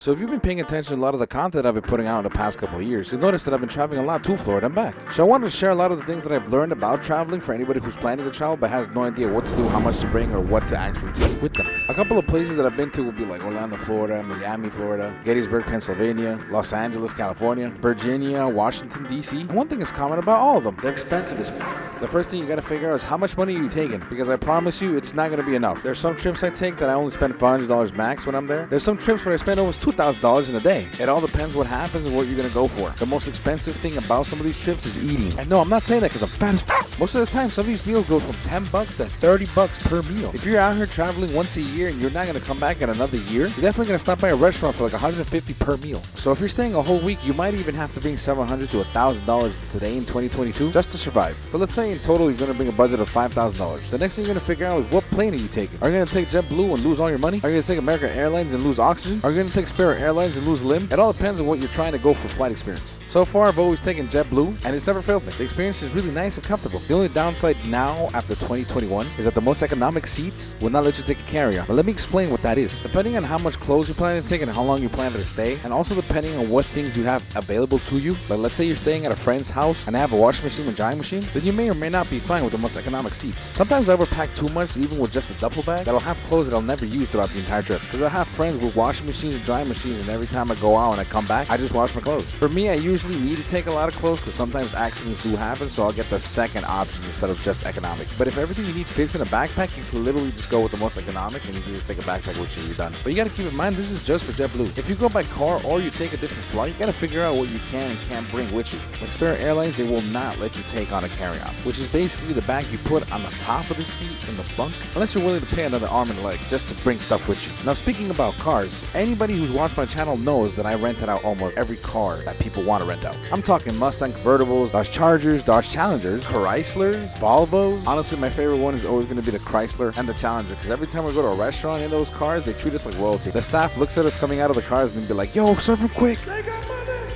So if you've been paying attention to a lot of the content I've been putting out in the past couple of years, you'll notice that I've been traveling a lot to Florida and back. So I wanted to share a lot of the things that I've learned about traveling for anybody who's planning to travel but has no idea what to do, how much to bring, or what to actually take with them. A couple of places that I've been to would be like Orlando, Florida, Miami, Florida, Gettysburg, Pennsylvania, Los Angeles, California, Virginia, Washington, D.C. One thing is common about all of them: they're expensive as f. The first thing you gotta figure out is how much money are you taking, because I promise you it's not gonna be enough. There's some trips I take that I only spend $500 max when I'm there. There's some trips where I spend almost $2,000 in a day. It all depends what happens and what you're gonna go for. The most expensive thing about some of these trips is eating. And no, I'm not saying that because I'm fat as f. Most of the time, some of these meals go from $10 to $30 per meal. If you're out here traveling once a year and you're not gonna come back in another year, you're definitely gonna stop by a restaurant for like $150 per meal. So if you're staying a whole week, you might even have to bring $700 to $1,000 today in 2022 just to survive. So let's say in total you're gonna bring a budget of $5,000. The next thing you're gonna figure out is what plane are you taking? Are you gonna take JetBlue and lose all your money? Are you gonna take American Airlines and lose oxygen? Are you gonna take Spirit Airlines and lose limb? It all depends on what you're trying to go for flight experience. So far, I've always taken JetBlue, and it's never failed me. The experience is really nice and comfortable. The only downside now, after 2021, is that the most economic seats will not let you take a carry-on. But let me explain what that is. Depending on how much clothes you're planning to take and how long you plan to stay, and also depending on what things you have available to you, like let's say you're staying at a friend's house and they have a washing machine and drying machine, then you may or may not be fine with the most economic seats. Sometimes I overpack too much, even with just a duffel bag, that'll have clothes that I'll never use throughout the entire trip. Because I have friends with washing machines and drying machines, and every time I go out and I come back, I just wash my clothes. For me, I usually need to take a lot of clothes because sometimes accidents do happen, so I'll get the second option instead of just economic. But if everything you need fits in a backpack, you can literally just go with the most economic and you can just take a backpack with you and you're done. But you gotta keep in mind, this is just for JetBlue. If you go by car or you take a different flight, you gotta figure out what you can and can't bring with you. Like Spirit Airlines, they will not let you take on a carry-on, which is basically the bag you put on the top of the seat in the bunk, unless you're willing to pay another arm and a leg just to bring stuff with you. Now, speaking about cars, anybody who's watched my channel knows that I rented out almost every car that people want to rent out. I'm talking Mustang convertibles, Dodge Chargers, Dodge Challengers, Chryslers, Volvos. Honestly, my favorite one is always going to be the Chrysler and the Challenger, because every time we go to a restaurant in those cars, they treat us like royalty. The staff looks at us coming out of the cars and be like, "Yo, serve them quick."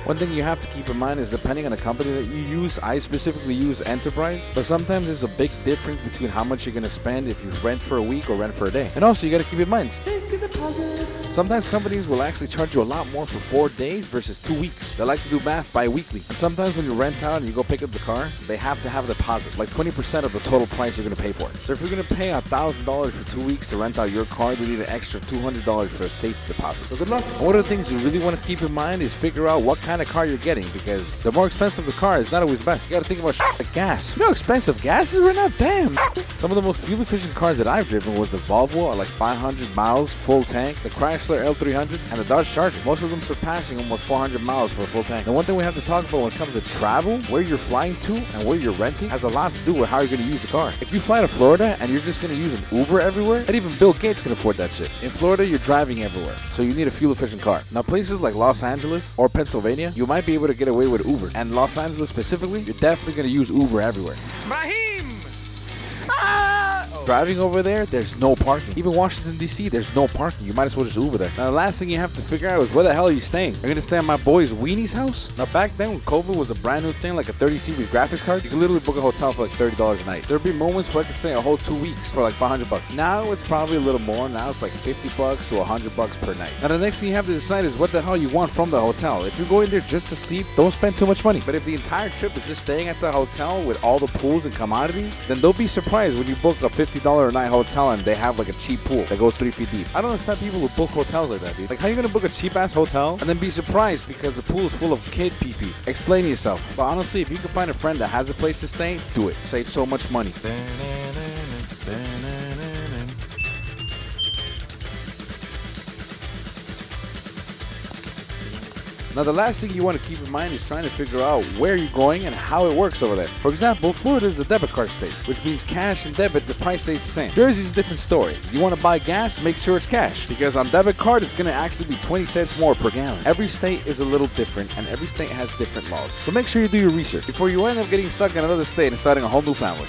One thing you have to keep in mind is depending on the company that you use, I specifically use Enterprise, but sometimes there's a big difference between how much you're going to spend if you rent for a week or rent for a day. And also, you got to keep in mind, safety deposits. Sometimes companies will actually charge you a lot more for 4 days versus 2 weeks. They like to do math bi-weekly. And sometimes when you rent out and you go pick up the car, they have to have a deposit, like 20% of the total price you're going to pay for it. So if you're going to pay $1,000 for 2 weeks to rent out your car, you need an extra $200 for a safety deposit. So good luck. And one of the things you really want to keep in mind is figure out what kind of car you're getting, because the more expensive the car is not always best. You got to think about like gas. You know how expensive gas is right now? Damn. Some of the most fuel efficient cars that I've driven was the Volvo at like 500 miles full tank, the Chrysler L300, and the Dodge Charger. Most of them surpassing almost 400 miles for a full tank. And one thing we have to talk about when it comes to travel, where you're flying to and where you're renting has a lot to do with how you're going to use the car. If you fly to Florida and you're just going to use an Uber everywhere, and even Bill Gates can afford that shit. In Florida, you're driving everywhere, so you need a fuel efficient car. Now, places like Los Angeles or Pennsylvania, you might be able to get away with Uber. And Los Angeles specifically, you're definitely going to use Uber everywhere. Brahim! Driving over there, there's no parking. Even Washington, D.C., there's no parking. You might as well just Uber there. Now, the last thing you have to figure out is where the hell are you staying? You're going to stay at my boy's Weenie's house? Now, back then when COVID was a brand new thing, like a 30 series graphics card, you could literally book a hotel for like $30 a night. There'd be moments where I could stay a whole 2 weeks for like $500. Now, it's probably a little more. Now, it's like $50 to $100 per night. Now, the next thing you have to decide is what the hell you want from the hotel. If you're going there just to sleep, don't spend too much money. But if the entire trip is just staying at the hotel with all the pools and commodities, then don't be surprised when you book a $50 a night hotel and they have like a cheap pool that goes 3 feet deep. I don't understand people who book hotels like that, dude. Like, how you gonna book a cheap ass hotel and then be surprised because the pool is full of kid pee-pee? Explain to yourself. But honestly, if you can find a friend that has a place to stay, do it. Save so much money. Now, the last thing you want to keep in mind is trying to figure out where you're going and how it works over there. For example, Florida is a debit card state, which means cash and debit, the price stays the same. Jersey's a different story. You want to buy gas, make sure it's cash, because on debit card, it's going to actually be 20 cents more per gallon. Every state is a little different, and every state has different laws. So make sure you do your research before you end up getting stuck in another state and starting a whole new family.